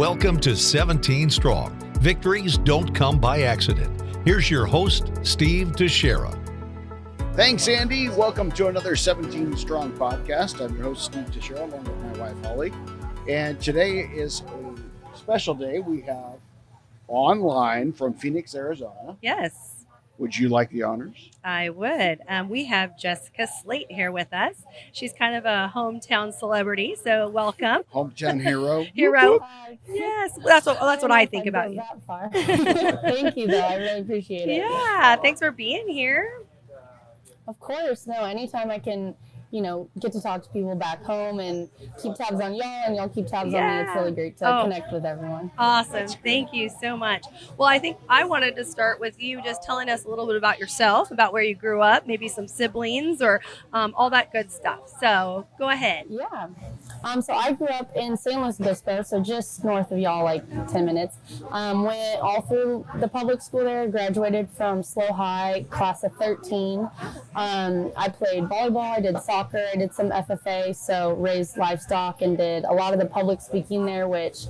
Welcome to 17 Strong. Victories don't come by accident. Here's your host, Steve Teixeira. Thanks, Andy. Welcome to another 17 Strong podcast. I'm your host, Steve Teixeira, along with my wife, Holly. And today is a special day. We have online from Phoenix, Arizona. Yes, Would you like the honors? I would. We have Jessica Slate here with us. She's kind of a hometown celebrity, so welcome. Hometown hero. Hero. Yes, that's what I think about you. That far. Thank you, though. I really appreciate it. Yeah, thanks for being here. Of course. No, anytime I can, get to talk to people back home and keep tabs on y'all and y'all keep tabs on me, it's really great to connect with everyone. Awesome. Thank you so much. Well, I think I wanted to start with you just telling us a little bit about yourself, about where you grew up, maybe some siblings or all that good stuff. So go ahead. Yeah. So I grew up in San Luis Obispo, so just north of y'all, like 10 minutes. Went all through the public school there, graduated from SLO High, class of 13. I played volleyball, I did soccer, I did some FFA, so raised livestock and did a lot of the public speaking there, which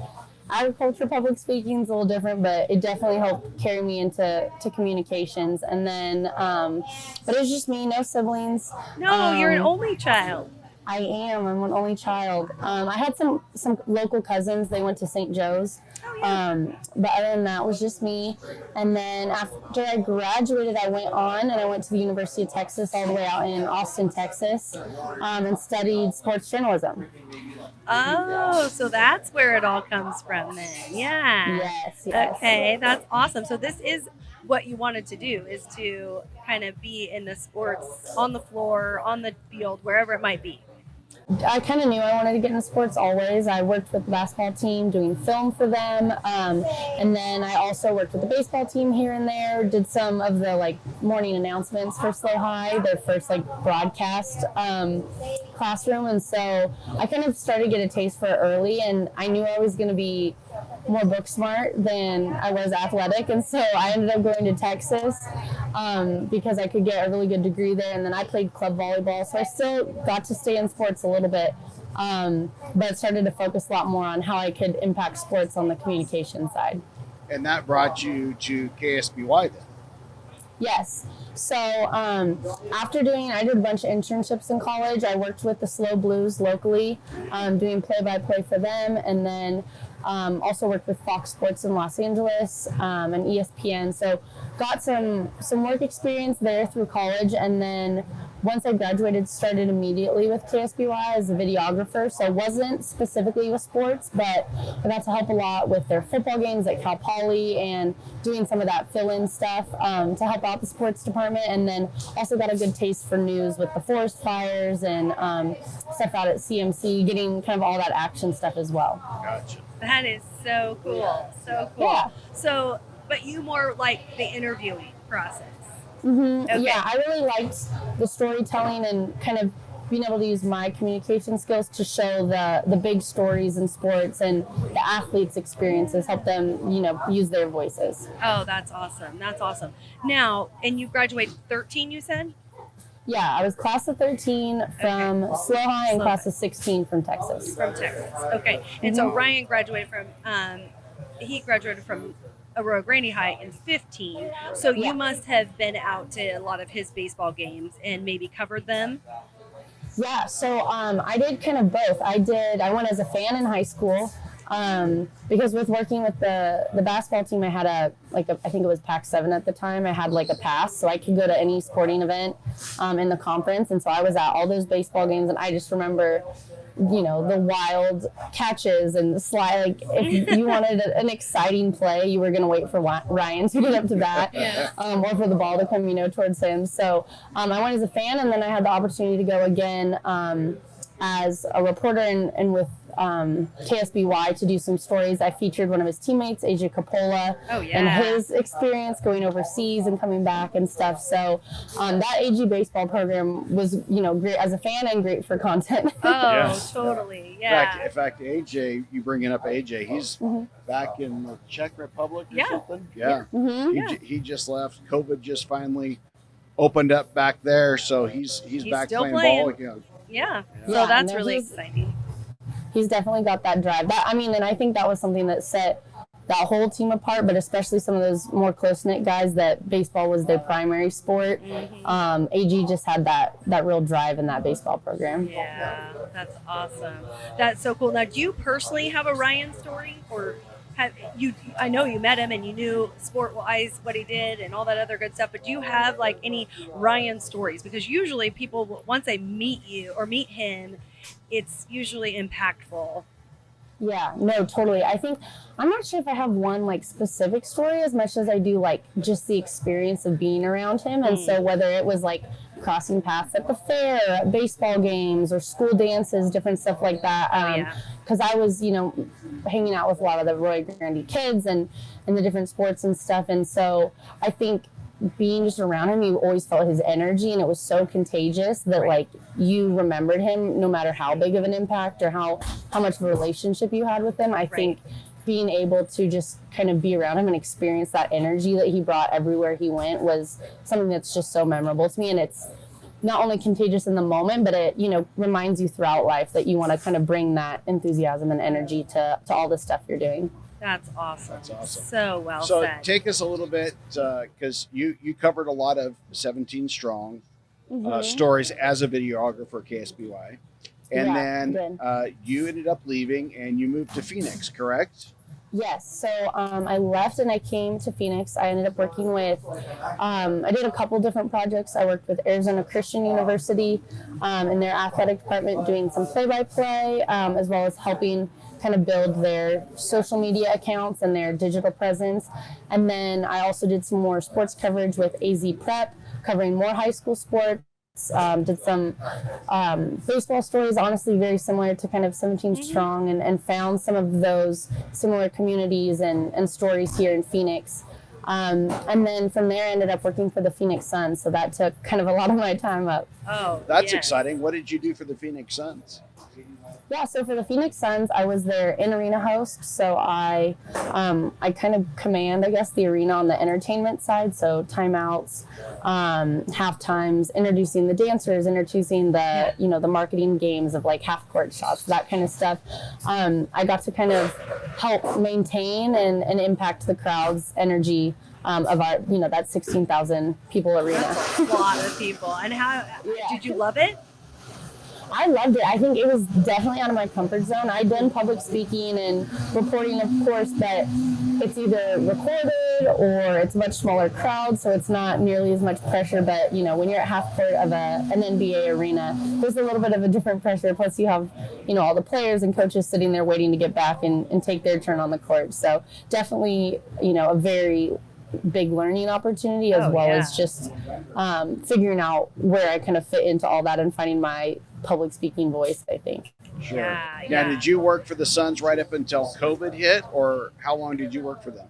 agriculture public speaking is a little different, but it definitely helped carry me into communications. And then, but it was just me, no siblings. No, you're an only child. I am. I'm an only child. I had some local cousins. They went to St. Joe's. But other than that, it was just me. And then after I graduated, I went on and I went to the University of Texas all the way out in Austin, Texas, and studied sports journalism. Oh, so that's where it all comes from then. Yeah. Yes. Okay, that's awesome. So this is what you wanted to do, is to kind of be in the sports, on the floor, on the field, wherever it might be. I kind of knew I wanted to get into sports always. I worked with the basketball team doing film for them. And then I also worked with the baseball team here and there, did some of the morning announcements for SLO High, their first broadcast classroom. And so I kind of started to get a taste for it early, and I knew I was going to be more book smart than I was athletic. And so I ended up going to Texas because I could get a really good degree there. And then I played club volleyball, so I still got to stay in sports a little bit, but started to focus a lot more on how I could impact sports on the communication side. And that brought you to KSBY then? Yes. So I did a bunch of internships in college. I worked with the SLO Blues locally, doing play-by-play for them, and then also worked with Fox Sports in Los Angeles and ESPN. So got some work experience there through college, and then once I graduated, started immediately with KSBY as a videographer. So I wasn't specifically with sports, but I got to help a lot with their football games at Cal Poly and doing some of that fill-in stuff to help out the sports department. And then also got a good taste for news with the forest fires and stuff out at CMC, getting kind of all that action stuff as well. Gotcha. That is so cool. So cool. Yeah. So, but you more like the interviewing process. Mm-hmm. Okay. Yeah, I really liked the storytelling and kind of being able to use my communication skills to show the big stories in sports and the athletes' experiences, help them, use their voices. Oh, that's awesome. That's awesome. Now, and you graduated 13, you said? Yeah, I was class of 13 from SLO High and class of 16 from Texas. From Texas. Okay. And so Ryan graduated from, Aurora Grandy High in 15. So you must have been out to a lot of his baseball games and maybe covered them. Yeah, so I did kind of both. I went as a fan in high school because with working with the basketball team, I had I think it was Pac-7 at the time. I had a pass, so I could go to any sporting event in the conference. And so I was at all those baseball games, and I just remember the wild catches and the slide. If you wanted an exciting play, you were going to wait for Ryan to get up to bat, or for the ball to come, towards him. So I went as a fan, and then I had the opportunity to go again as a reporter and with KSBY to do some stories. I featured one of his teammates, AJ Capola, and his experience going overseas and coming back and stuff. So that AG baseball program was, great as a fan and great for content. Totally. Yeah. In fact, AJ, you bringing up AJ, he's back in the Czech Republic or something. Yeah. Mm-hmm. He just left. COVID just finally opened up back there, so he's back still playing ball again. Yeah. So that's really exciting. he's definitely got that drive. And I think that was something that set that whole team apart, but especially some of those more close-knit guys that baseball was their primary sport. AG just had that real drive in that baseball program. Yeah, that's awesome. That's so cool. Now, do you personally have a Ryan story, or have you? I know you met him and you knew sport-wise what he did and all that other good stuff, but do you have like any Ryan stories? Because usually people, once they meet you or meet him, it's usually impactful. Yeah, no, totally. I think I'm not sure if I have one like specific story as much as I do like just the experience of being around him. And so whether it was like crossing paths at the fair, at baseball games, or school dances, different stuff like that. Because I was, hanging out with a lot of the Roy Grandy kids and the different sports and stuff. And so I think being just around him, you always felt his energy, and it was so contagious that like you remembered him no matter how big of an impact or how much of a relationship you had with him. I think being able to just kind of be around him and experience that energy that he brought everywhere he went was something that's just so memorable to me. And it's not only contagious in the moment, but it, reminds you throughout life that you want to kind of bring that enthusiasm and energy to all the stuff you're doing. That's awesome. That's awesome. So well so said. Take us a little bit, because you covered a lot of 17 Strong stories as a videographer, KSBY. And then you ended up leaving and you moved to Phoenix, correct? Yes. So I left and I came to Phoenix. I ended up working with, I did a couple different projects. I worked with Arizona Christian University in their athletic department doing some play-by-play, as well as helping kind of build their social media accounts and their digital presence. And then I also did some more sports coverage with AZ Prep, covering more high school sports. Did some baseball stories, honestly very similar to kind of 17 Strong, and found some of those similar communities and stories here in Phoenix. And then from there I ended up working for the Phoenix Suns, so that took kind of a lot of my time up. Oh, that's exciting. What did you do for the Phoenix Suns? Yeah, so for the Phoenix Suns, I was their in-arena host. So I kind of command, I guess, the arena on the entertainment side. So timeouts, half times, introducing the dancers, introducing the, the marketing games of like half court shots, that kind of stuff. I got to kind of help maintain and impact the crowd's energy of our, that 16,000 people arena. That's a lot of people. And how did you love it? I loved it. I think it was definitely out of my comfort zone. I'd done public speaking and reporting, of course, but it's either recorded or it's a much smaller crowd, so it's not nearly as much pressure. But, when you're at half court of an NBA arena, there's a little bit of a different pressure. Plus, you have, all the players and coaches sitting there waiting to get back and take their turn on the court. So definitely, a very big learning opportunity, as well as just figuring out where I kind of fit into all that and finding my public speaking voice, I think. Sure. Now, did you work for the Suns right up until COVID hit, or how long did you work for them?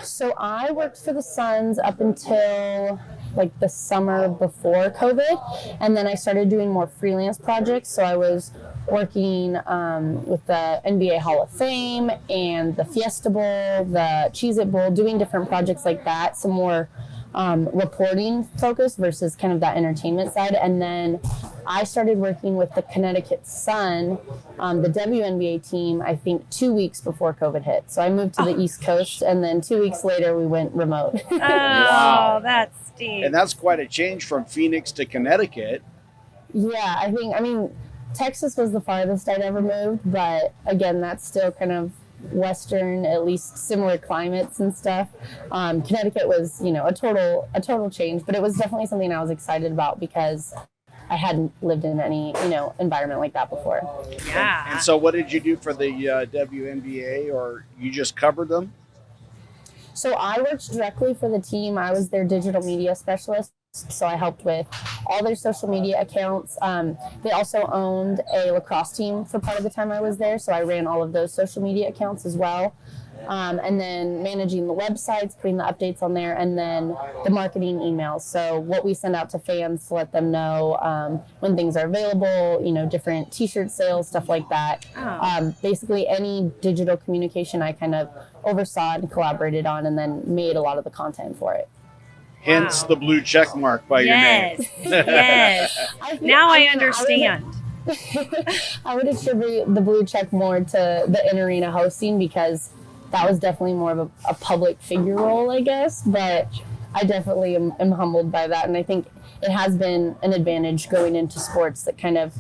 So I worked for the Suns up until like the summer before COVID, and then I started doing more freelance projects. So I was working with the NBA Hall of Fame and the Fiesta Bowl, the Cheez-It Bowl, doing different projects like that, some more reporting focused versus kind of that entertainment side. And then I started working with the Connecticut Sun, the WNBA team, I think 2 weeks before COVID hit. So I moved to the East Coast, and then 2 weeks later we went remote. Wow, that's steep. And that's quite a change from Phoenix to Connecticut. Yeah, I mean, Texas was the farthest I'd ever moved, but again, that's still kind of Western, at least similar climates and stuff. Connecticut was, a total change, but it was definitely something I was excited about because I hadn't lived in any, environment like that before. Yeah. And so what did you do for the WNBA, or you just covered them? So I worked directly for the team. I was their digital media specialist. So I helped with all their social media accounts. They also owned a lacrosse team for part of the time I was there, so I ran all of those social media accounts as well. And then managing the websites, putting the updates on there, and then the marketing emails. So what we send out to fans to let them know when things are available, different t-shirt sales, stuff like that. Basically any digital communication I kind of oversaw and collaborated on, and then made a lot of the content for it. Hence the blue check mark by your name. Yes. Now I understand. I would attribute the blue check more to the in-arena hosting because that was definitely more of a public figure role, I guess. But I definitely am humbled by that. And I think it has been an advantage going into sports that kind of,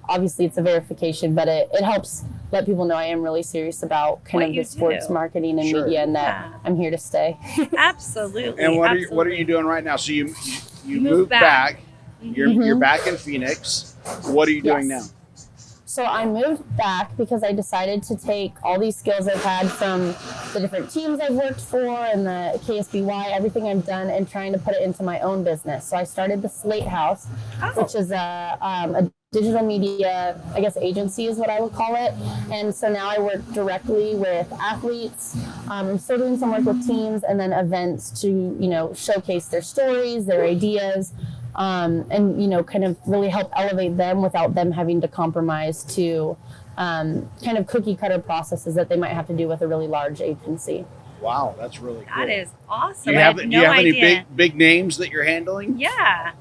obviously it's a verification, but it helps let people know I am really serious about kind of the sports marketing and media, and that I'm here to stay. Absolutely. And what are you doing right now? So you moved back. You're back in Phoenix. What are you doing now? So I moved back because I decided to take all these skills I've had from the different teams I've worked for and the KSBY, everything I've done, and trying to put it into my own business. So I started the Slate House, which is a digital media, I guess, agency is what I would call it. And so now I work directly with athletes. I'm still doing some work with teams and then events to, showcase their stories, their ideas, and, kind of really help elevate them without them having to compromise to kind of cookie cutter processes that they might have to do with a really large agency. Wow, that's really cool. That is awesome. Do you have any big names that you're handling? Yeah.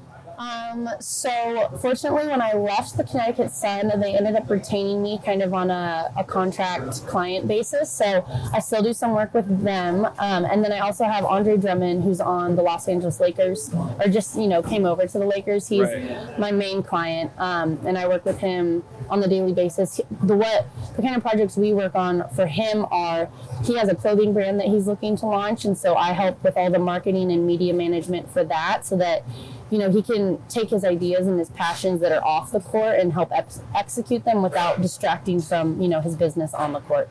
So fortunately, when I left the Connecticut Sun, they ended up retaining me kind of on a contract client basis. So I still do some work with them. And then I also have Andre Drummond, who's on the Los Angeles Lakers, or just, came over to the Lakers. He's my main client. And I work with him on the daily basis. The kind of projects we work on for him are, he has a clothing brand that he's looking to launch. And so I help with all the marketing and media management for that so that he can take his ideas and his passions that are off the court and help execute them without distracting from, his business on the court.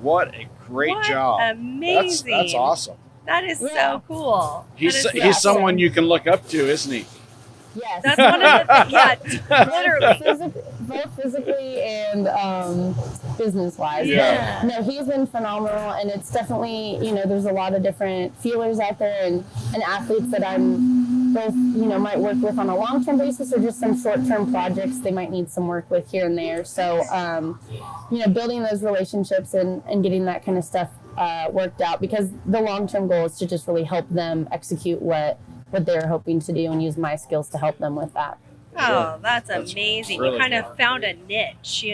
What a great job. Amazing. That's awesome. That is so cool. He's someone you can look up to, isn't he? Yes. That's one of the things. Yeah, literally. Both physically and business-wise. Yeah. But, no, he's been phenomenal, and it's definitely, there's a lot of different feelers out there and athletes that I'm both, might work with on a long-term basis or just some short-term projects they might need some work with here and there. So, building those relationships and getting that kind of stuff worked out, because the long-term goal is to just really help them execute what they're hoping to do and use my skills to help them with that. Oh, that's amazing. Really you kind cool. of found a niche,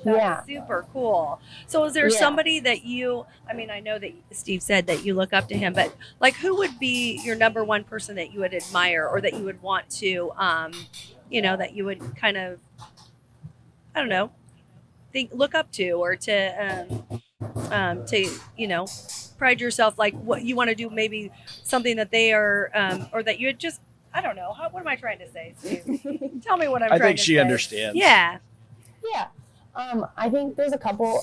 That's super cool. So is there somebody that I know that Steve said that you look up to him, but like who would be your number one person that you would admire or that you would want to, that you would kind of, I don't know, look up to or to pride yourself, like what you want to do, maybe something that they are, or that you had just, I don't know. What am I trying to say, Steve? Tell me what I'm trying to say. I think she understands. Yeah. Yeah. I think there's a couple.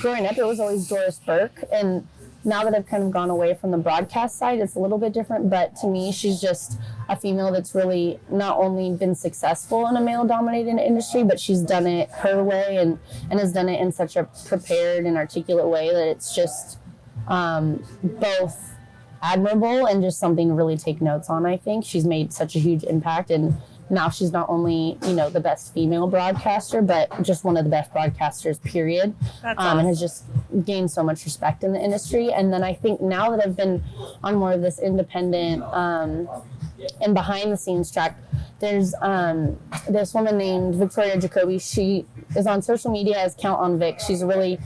Growing up, it was always Doris Burke. And now that I've kind of gone away from the broadcast side, it's a little bit different. But to me, she's just a female that's really not only been successful in a male-dominated industry, but she's done it her way and has done it in such a prepared and articulate way that it's just both admirable and just something to really take notes on. I think she's made such a huge impact, and now she's not only the best female broadcaster, but just one of the best broadcasters, period. That's awesome. And has just gained so much respect in the industry. And then I think now that I've been on more of this independent and behind the scenes track, there's this woman named Victoria Jacoby. She is on social media as Count on Vic. She's a really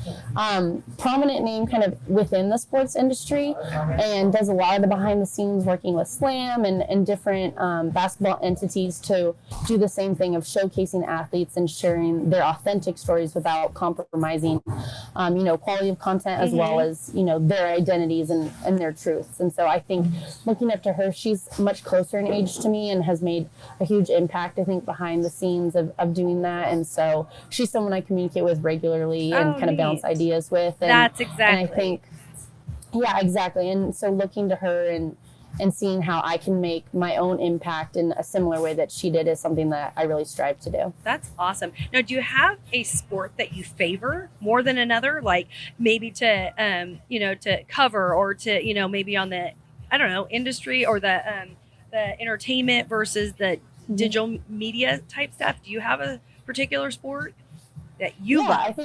prominent name kind of within the sports industry and does a lot of the behind the scenes working with Slam and different basketball entities to do the same thing of showcasing athletes and sharing their authentic stories without compromising, quality of content as well as, their identities and their truths. And so I think looking up to her, she's much closer in age to me and has made a huge impact, I think, behind the scenes of doing that. And so she's someone I communicate with regularly and kind of bounce ideas with. And, that's exactly. And I think, yeah, exactly. And so looking to her and seeing how I can make my own impact in a similar way that she did is something that I really strive to do. That's awesome. Now, do you have a sport that you favor more than another? Like maybe to, to cover or to, maybe on the, I don't know, industry or the entertainment versus the digital media type stuff? Do you have a particular sport that you love?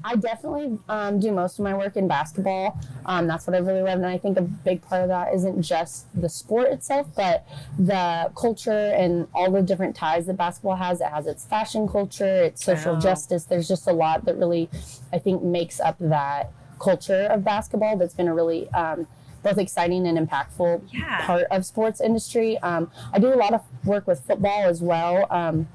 I definitely do most of my work in basketball. That's what I really love. And I think a big part of that isn't just the sport itself, but the culture and all the different ties that basketball has. It has its fashion culture, its social justice. There's just a lot that really, I think, makes up that culture of basketball that's been a really both exciting and impactful part of sports industry. I do a lot of work with football as well.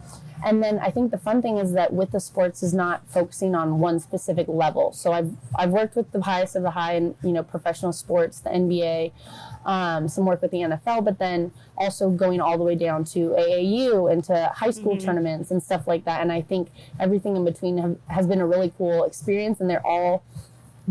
And then I think the fun thing is that with the sports is not focusing on one specific level. So I've worked with the highest of the high in, professional sports, the NBA, some work with the NFL, but then also going all the way down to AAU and to high school tournaments and stuff like that. And I think everything in between has been a really cool experience, and they're all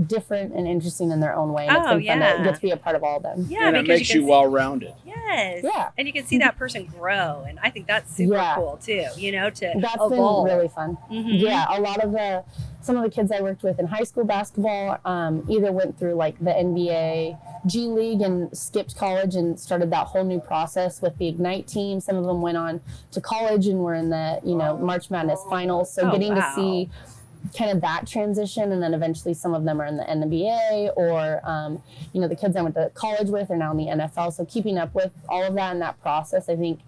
different and interesting in their own way. And it's been fun to get to be a part of all of them. Yeah, and it makes you well-rounded. Yes. Yeah. And you can see that person grow, and I think that's super cool too. To that's evolve. Been really fun. Yeah, a lot of some of the kids I worked with in high school basketball either went through like the NBA G League and skipped college and started that whole new process with the Ignite team. Some of them went on to college and were in the March Madness finals. So getting to see kind of that transition, and then eventually some of them are in the NBA or the kids I went to college with are now in the NFL. So keeping up with all of that and that process, I think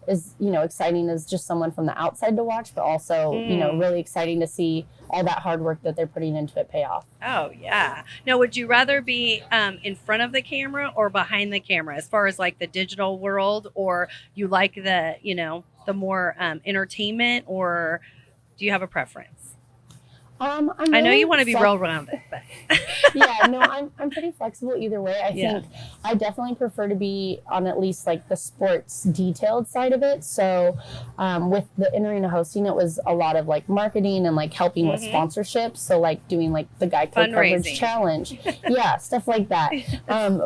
is exciting as just someone from the outside to watch, but also really exciting to see all that hard work that they're putting into it pay off. Oh yeah. Now, would you rather be in front of the camera or behind the camera, as far as like the digital world, or you like the the more entertainment, or do you have a preference? I know you want to be well-rounded, but yeah, no, I'm pretty flexible either way. I think I definitely prefer to be on at least like the sports detailed side of it. So with the in-arena hosting, it was a lot of like marketing and like helping with sponsorships. So like doing like the Geico coverage challenge, stuff like that.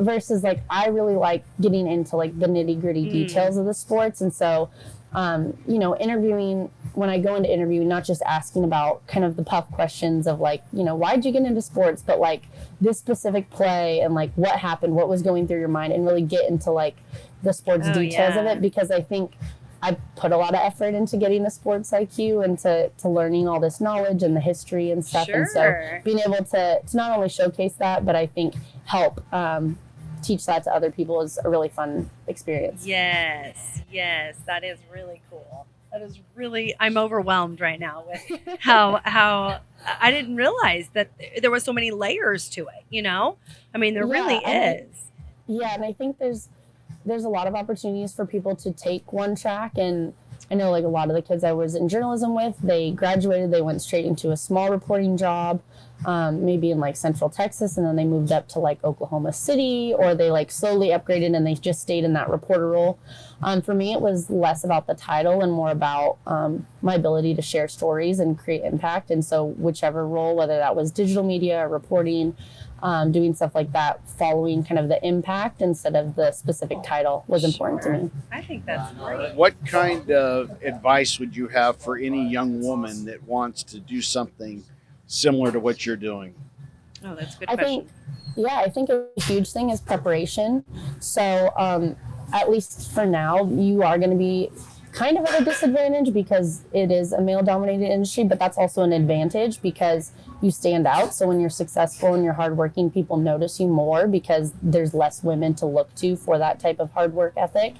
Versus like I really like getting into like the nitty-gritty details of the sports, and so interviewing, when I go into interviewing, not just asking about kind of the puff questions of like, why'd you get into sports, but like this specific play and like what happened, what was going through your mind, and really get into like the sports details of it, because I think I put a lot of effort into getting a sports IQ and to learning all this knowledge and the history and stuff. And so being able to not only showcase that, but I think help teach that to other people is a really fun experience. Yes, that is really cool. That is really, I'm overwhelmed right now with how I didn't realize that there was so many layers to it, I mean, there really is. And I think there's a lot of opportunities for people to take one track, and I know like a lot of the kids I was in journalism with, they graduated, they went straight into a small reporting job, maybe in like Central Texas, and then they moved up to like Oklahoma City, or they like slowly upgraded and they just stayed in that reporter role. For me, it was less about the title and more about my ability to share stories and create impact. And so whichever role, whether that was digital media or reporting, doing stuff like that, following kind of the impact instead of the specific title was important to me. I think that's great. What kind of advice would you have for any young woman that wants to do something similar to what you're doing? Oh, that's a good question. I think a huge thing is preparation. So at least for now, you are going to be kind of at a disadvantage because it is a male-dominated industry, but that's also an advantage because you stand out. So when you're successful and you're hardworking, people notice you more because there's less women to look to for that type of hard work ethic.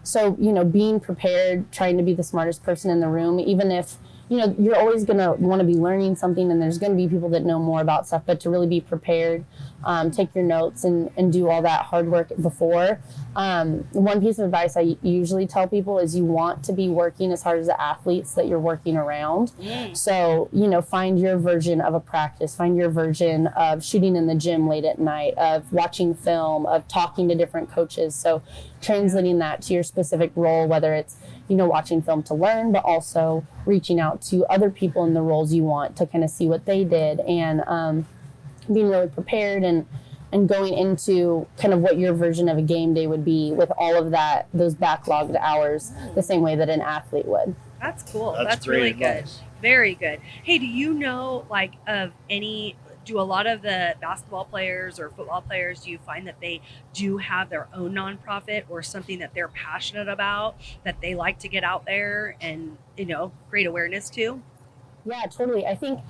So, being prepared, trying to be the smartest person in the room, even if you're always going to want to be learning something, and there's going to be people that know more about stuff, but to really be prepared, take your notes and do all that hard work before. One piece of advice I usually tell people is you want to be working as hard as the athletes that you're working around. So, find your version of a practice, find your version of shooting in the gym late at night, of watching film, of talking to different coaches. So translating that to your specific role, whether it's watching film to learn, but also reaching out to other people in the roles you want to kind of see what they did, and being really prepared and going into kind of what your version of a game day would be with all of those backlogged hours, the same way that an athlete would. That's cool. That's really good. Very good. Hey, do you know do a lot of the basketball players or football players, do you find that they do have their own nonprofit or something that they're passionate about that they like to get out there and, create awareness to? Yeah, totally. I think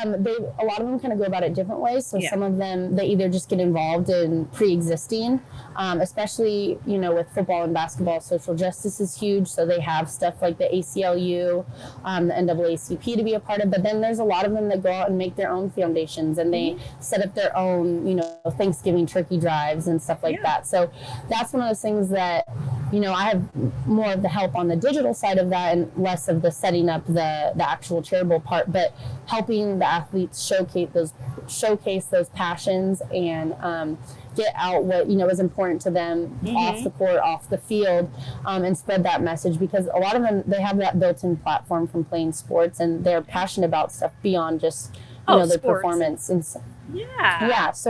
a lot of them kind of go about it different ways. So Yeah. some of them, they either just get involved in pre-existing, especially, with football and basketball, social justice is huge. So they have stuff like the ACLU, the NAACP to be a part of. But then there's a lot of them that go out and make their own foundations, and they set up their own, Thanksgiving turkey drives and stuff like that. So that's one of those things that, I have more of the help on the digital side of that and less of the setting up the actual charitable part, but helping the athletes showcase those passions and get out what is important to them off the court, off the field, and spread that message, because a lot of them, they have that built-in platform from playing sports, and they're passionate about stuff beyond just their sports. Performance. And so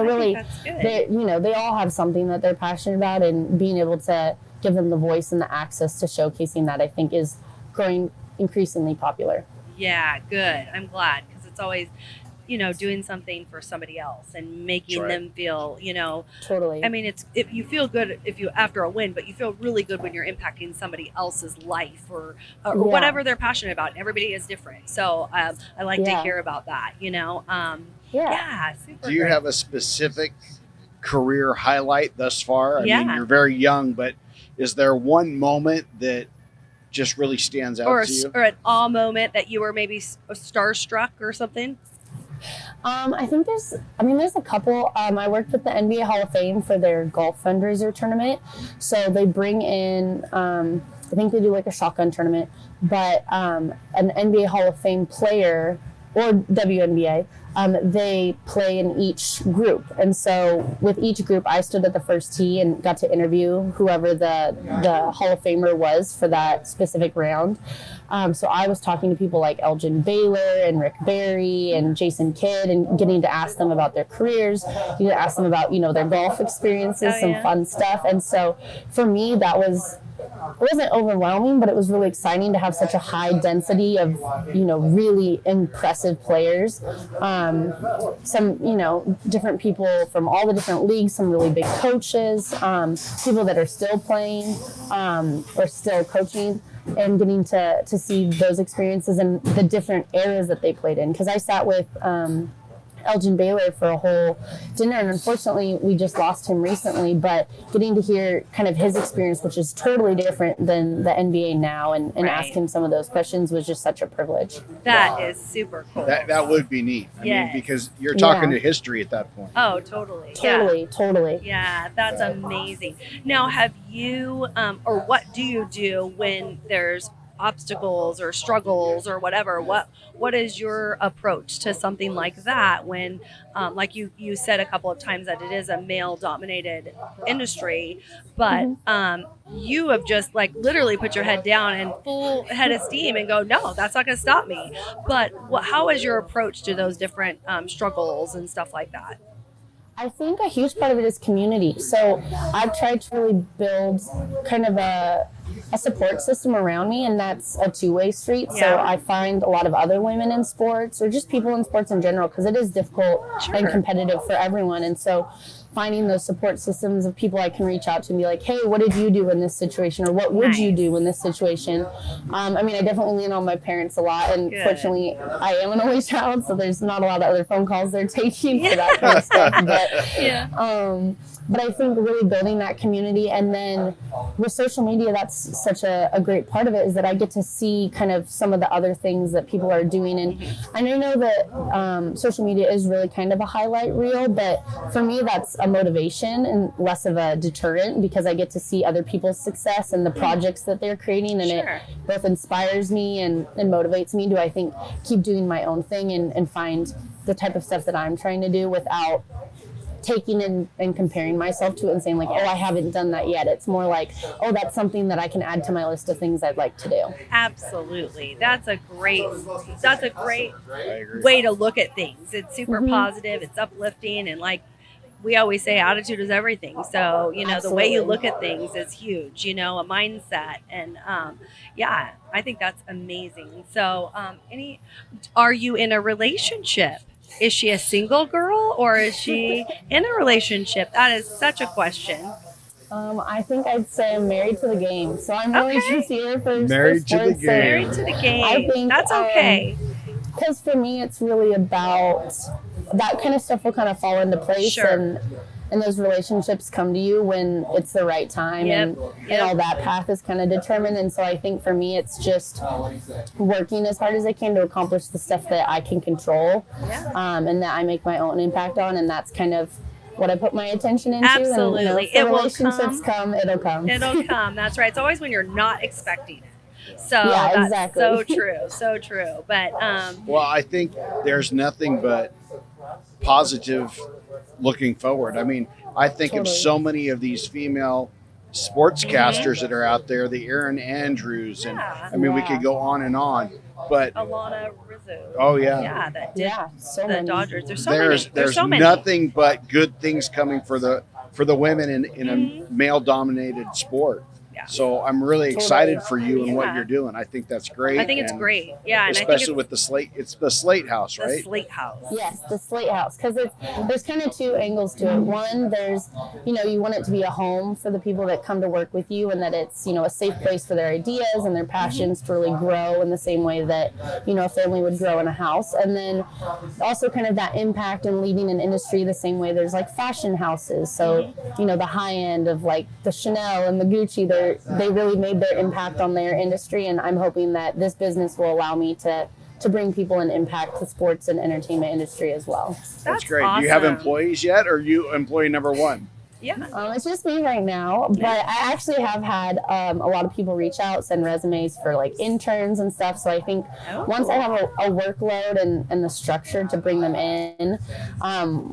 really they all have something that they're passionate about, and being able to give them the voice and the access to showcasing that, I think, is growing increasingly popular. Yeah, good. I'm glad, because it's always, doing something for somebody else and making them feel, Totally. I mean, you feel good after a win, but you feel really good when you're impacting somebody else's life or whatever they're passionate about. Everybody is different. So I like to hear about that, super Do you great. have a specific career highlight thus far? I mean, you're very young, but is there one moment that just really stands out to you? Or an awe moment that you were maybe starstruck or something? I think there's a couple. I worked with the NBA Hall of Fame for their golf fundraiser tournament. So they bring in, I think they do like a shotgun tournament, but an NBA Hall of Fame player or WNBA, they play in each group. And so with each group, I stood at the first tee and got to interview whoever the Hall of Famer was for that specific round. So I was talking to people like Elgin Baylor and Rick Barry and Jason Kidd, and getting to ask them about their careers, getting to ask them about, their golf experiences, some fun stuff. And so for me, it wasn't overwhelming, but it was really exciting to have such a high density of, really impressive players. Some, different people from all the different leagues, some really big coaches, people that are still playing or still coaching, and getting to see those experiences and the different eras that they played in. Because I sat with Elgin Baylor for a whole dinner, and unfortunately we just lost him recently, but getting to hear kind of his experience, which is totally different than the NBA now, and ask him some of those questions was just such a privilege. That is super cool. That would be neat. I mean, because you're talking to history at that point. Oh, totally. Totally. Yeah, that's amazing. Now, have you, or what do you do when there's obstacles or struggles or whatever? What is your approach to something like that when, like you said a couple of times that it is a male-dominated industry, but you have just like literally put your head down and full head of steam and go, no, that's not going to stop me. But how is your approach to those different struggles and stuff like that? I think a huge part of it is community. So I've tried to really build kind of a support system around me, and that's a two-way street. Yeah. So I find a lot of other women in sports, or just people in sports in general, because it is difficult and competitive for everyone. And so finding those support systems of people I can reach out to and be like, hey, what did you do in this situation? Or what would you do in this situation? I definitely lean on my parents a lot. And fortunately, I am an only child, so there's not a lot of other phone calls they're taking for that kind of stuff. But I think really building that community, and then with social media, that's such a great part of it, is that I get to see kind of some of the other things that people are doing. And I know that social media is really kind of a highlight reel, but for me, that's a motivation and less of a deterrent, because I get to see other people's success and the projects that they're creating, and it both inspires me and motivates me to, I think, keep doing my own thing and find the type of stuff that I'm trying to do without taking and comparing myself to it and saying like, oh, I haven't done that yet. It's more like, oh, that's something that I can add to my list of things I'd like to do. Absolutely. That's a great way to look at things. It's super positive, it's uplifting, and like we always say, attitude is everything. So, the way you look at things is huge, a mindset. And I think that's amazing. So are you in a relationship? Is she a single girl, or is she in a relationship? That is such a question. I think I'd say I'm married to the game. So I'm really just here for married to the sports. game. Married to the game. I think that's okay. Because for me, it's really about that kind of stuff will kind of fall into place, Sure. and those relationships come to you when it's the right time, and all that path is kind of determined. And so I think for me, it's just working as hard as I can to accomplish the stuff that I can control, and that I make my own impact on, and that's kind of what I put my attention into. Absolutely. And, if the relationships come, it'll come. It'll come. That's right. It's always when you're not expecting it. So Yeah, that's exactly. so true. So true. But Well, I think there's nothing but positive looking forward. I mean, I think of so many of these female sportscasters that are out there, the Erin Andrews, and I mean, we could go on and on. But Alana Rizzo. oh yeah, Yeah, that did so the many. Dodgers. There's so there's many. There's so many. nothing but good things coming for the women in a male dominated sport. Yeah. So I'm really excited for you and what Yeah. you're doing. I think that's great. I think it's and great. Yeah, and especially I think with the Slate. It's the Slate House, the right? Slate House. Yes, the Slate House, because there's kind of two angles to it. One, there's, you want it to be a home for the people that come to work with you, and that it's, a safe place for their ideas and their passions to really grow in the same way that, a family would grow in a house. And then also kind of that impact and leading an industry the same way there's like fashion houses. So, the high end of like the Chanel and the Gucci, they really made their impact on their industry, and I'm hoping that this business will allow me to bring people and impact the sports and entertainment industry as well. That's great. Awesome. Do you have employees yet, or are you employee number one? Yeah. It's just me right now, but I actually have had a lot of people reach out, send resumes for like interns and stuff. So I think once I have a workload and the structure to bring them in,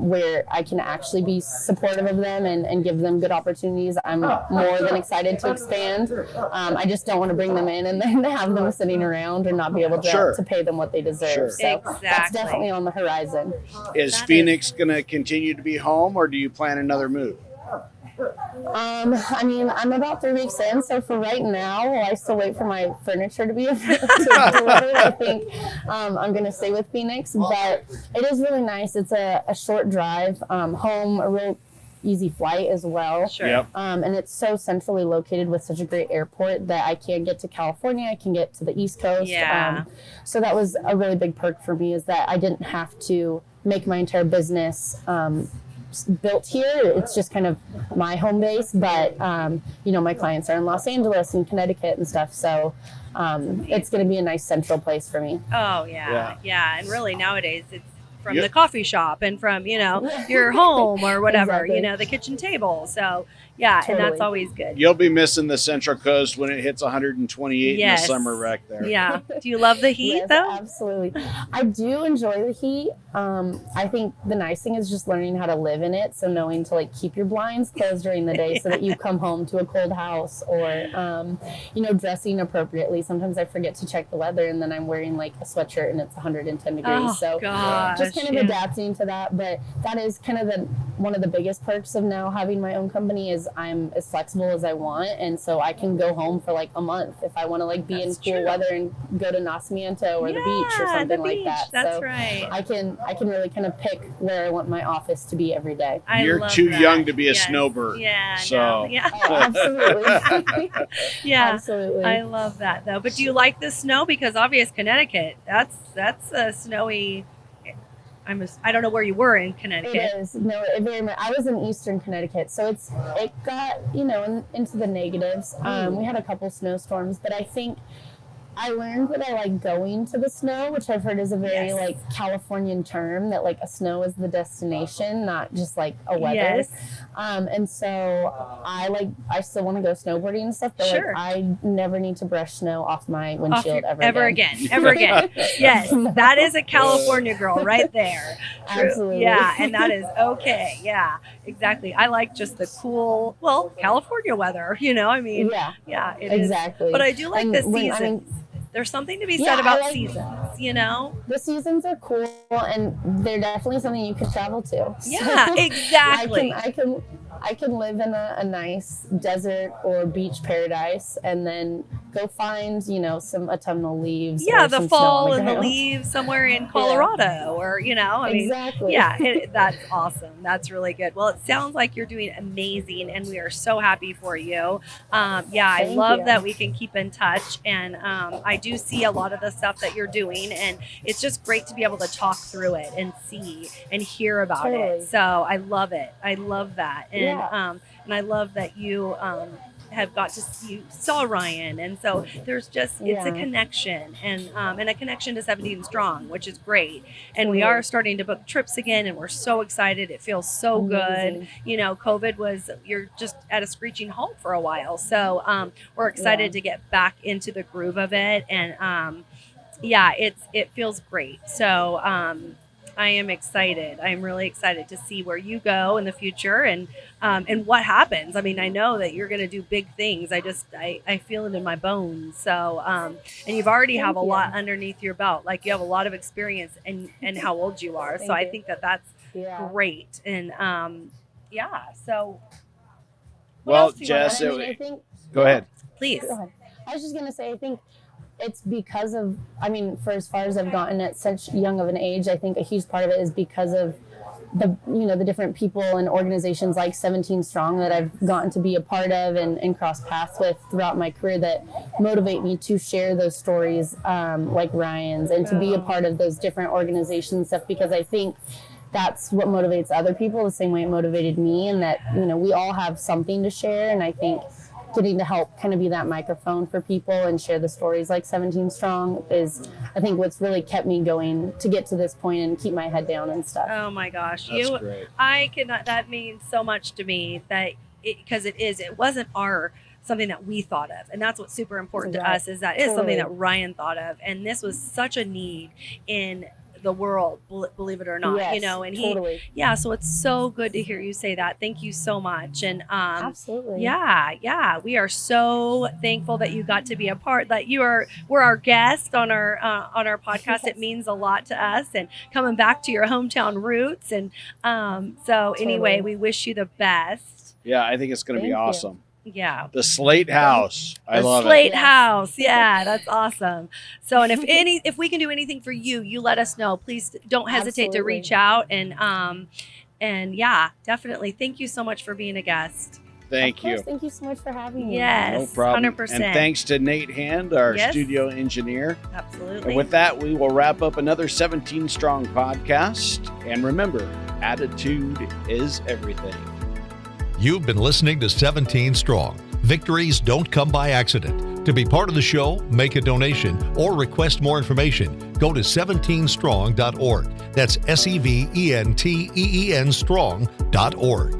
where I can actually be supportive of them and give them good opportunities, I'm more than excited to expand. I just don't want to bring them in and then have them sitting around and not be able to pay them what they deserve. So that's definitely on the horizon. Is Phoenix going to continue to be home, or do you plan another move? I mean, I'm about 3 weeks in, so for right now, while I still wait for my furniture to be delivered, I think I'm going to stay with Phoenix. But it is really nice. It's a short drive home, a real easy flight as well. Sure. Yep. And it's so centrally located with such a great airport that I can get to California, I can get to the East Coast. Yeah. So that was a really big perk for me, is that I didn't have to make my entire business built here. It's just kind of my home base, but my clients are in Los Angeles and Connecticut and stuff, so it's going to be a nice central place for me. Oh yeah. And really nowadays it's from the coffee shop and from your home or whatever, Exactly. the kitchen table. So yeah, and that's always good. You'll be missing the Central Coast when it hits 128 in the Yes. summer wreck there. Yeah. Do you love the heat Yes, though? absolutely. I do enjoy the heat. I think the nice thing is just learning how to live in it. So knowing to like keep your blinds closed during the day so that you come home to a cold house, or dressing appropriately. Sometimes I forget to check the weather and then I'm wearing like a sweatshirt and it's 110 degrees. Oh, so gosh, just kind of adapting to that. But that is kind of one of the biggest perks of now having my own company, is I'm as flexible as I want, and so I can go home for like a month if I want to like be in cool weather and go to Nacimiento or the beach or something like that. That's so right. I can really kind of pick where I want my office to be every day. You're too young to be a snowbird. Yeah. So. No, yeah. Oh, absolutely. Yeah. Absolutely. I love that though. But do you like the snow? Because obvious Connecticut, that's a snowy. I don't know where you were in Connecticut. It is. No, it very much. I was in Eastern Connecticut, so it got into the negatives. We had a couple snowstorms, but I think I learned that I like going to the snow, which I've heard is a very like Californian term, that like a snow is the destination, not just like a weather. Yes. And so I still want to go snowboarding and stuff, but like I never need to brush snow off my windshield ever again. Yes, that is a California girl right there. True. Absolutely. Yeah, and that is okay. Yeah, exactly. I like just the cool, California weather. Yeah, it exactly. is. But I do like And the when- seasons. There's something to be said about seasons, The seasons are cool, and they're definitely something you can travel to. Yeah, exactly. I can live in a nice desert or beach paradise and then go find, some autumnal leaves. Yeah, or the some snow on fall and the ground. leaves somewhere in Colorado, or I mean, Exactly. yeah, that's awesome. That's really good. Well, it sounds like you're doing amazing, and we are so happy for you. Yeah, I Thank love you. that we can keep in touch, and I do see a lot of the stuff that you're doing, and it's just great to be able to talk through it and see and hear about Totally. it. So I love it. I love that, and and I love that you. Have got to you saw Ryan, and so there's just it's a connection, and a connection to 17 Strong, which is great. And we are starting to book trips again, and we're so excited. It feels so Amazing. good. COVID was you're just at a screeching halt for a while, so we're excited to get back into the groove of it, and it feels great. So I am excited. I am really excited to see where you go in the future and what happens. I mean, I know that you're going to do big things. I feel it in my bones. So, and you've already have a lot underneath your belt. Like you have a lot of experience and how old you are. So I think that's great. And so. Well, Jess, I think, go ahead. Please. Go ahead. I was just going to say, I think it's because of, for as far as I've gotten at such young of an age, I think a huge part of it is because of the different people and organizations like 17 Strong that I've gotten to be a part of and cross paths with throughout my career that motivate me to share those stories like Ryan's and to be a part of those different organizations stuff, because I think that's what motivates other people the same way it motivated me, and that, we all have something to share. And I think getting to help kind of be that microphone for people and share the stories like 17 Strong is, I think, what's really kept me going to get to this point and keep my head down and stuff. Oh my gosh. That's great. I cannot, that means so much to me because it wasn't something that we thought of. And that's what's super important to us, is that it is something that Ryan thought of. And this was such a need in the world, believe it or not, yes, and totally. so it's so good to hear you say that. Thank you so much. And absolutely, we are so thankful that you got to be a part, that we're our guest on our podcast. Yes. It means a lot to us, and coming back to your hometown roots. And anyway, we wish you the best. Yeah, I think it's going to be awesome. You. Yeah. The Slate House. I love it. Slate House. Yeah, that's awesome. So, and if we can do anything for you, you let us know. Please don't hesitate to reach out, and definitely. Thank you so much for being a guest. Thank you. Thank you so much for having me. Yes, no problem. 100%. And thanks to Nate Hand, our studio engineer. Absolutely. And with that, we will wrap up another 17 Strong podcast. And remember, attitude is everything. You've been listening to 17 Strong. Victories don't come by accident. To be part of the show, make a donation, or request more information, go to 17strong.org. That's SEVENTEEN strong.org.